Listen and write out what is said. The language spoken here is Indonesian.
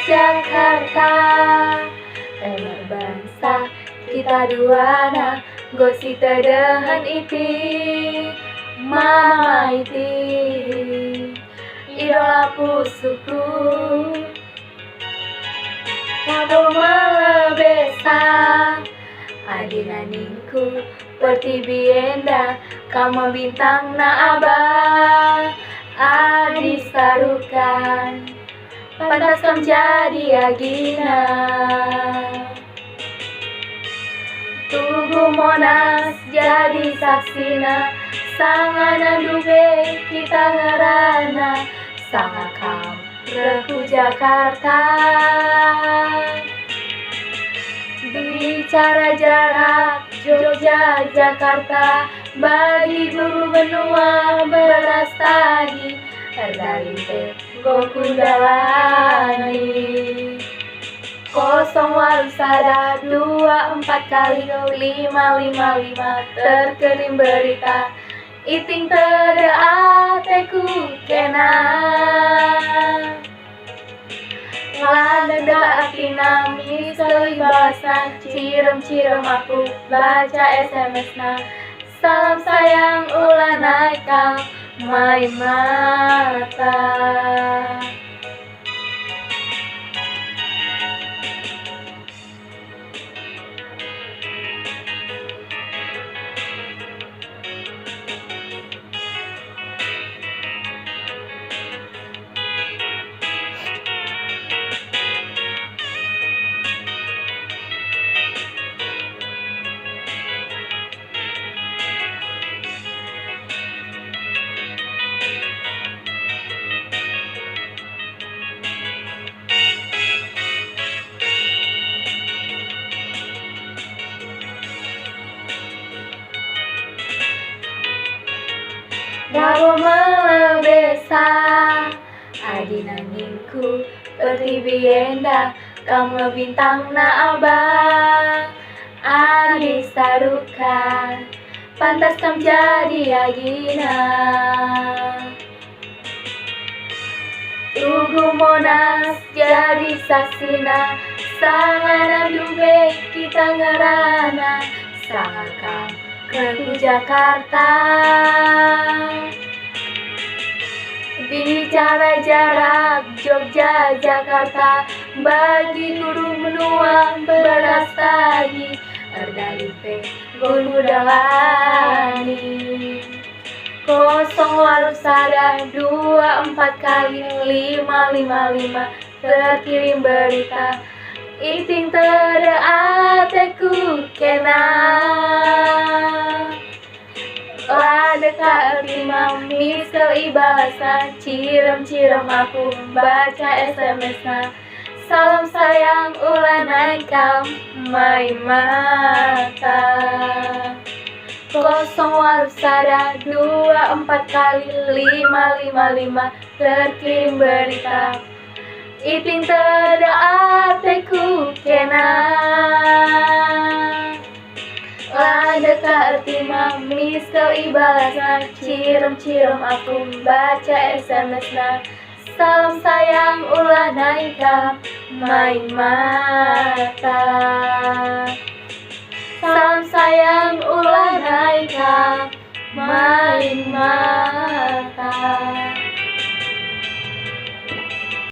Jakarta, emak bangsa kita duana, gosi tedehan iti, mama iti, idola pusuku. Kabo malebesa, adina ningku, pertibienda, kamu bintang na abah, adi sarukan, pantas kam jadi agina. Tugu Monas jadi saksina, sangana dube kita ngerana, sanga kam reku Jakarta. Bicara jarak Jogja Jakarta, bagi guru benua beras tadi, erdalite gokundalani. 0 4 kali 555 terkirim berita, iting tere ateku kena. Ngelanda atina misal bahasan, cirem-cirem aku baca SMS na, salam sayang ulah naik kang main mata. Kabo melebesa, adina ningku, pertibienda, kamu bintang na abah, adi sarukan, pantas kam jadi agina. Tugu Monas jadi saksina, sangana dube kita ngerana, sanga kam reku Jakarta. Bicara jarak Jogja Jakarta, bagi guru benua beras tadi, erdalite gokundalani. 0 4 kali 555 terkirim berita, iting tere ateku kena. Lada ka terima misal ibahasa, cirem-cirem aku baca SMS na, salam sayang ulah naik kam main mata. 0 4 kali 555 terkirim berita, iting tere ateku kena. Lada ka terima misal ibahasa, cirem-cirem aku baca SMS na, salam sayang ulah naik kam main mata. Salam sayang ulah naik kam main mata.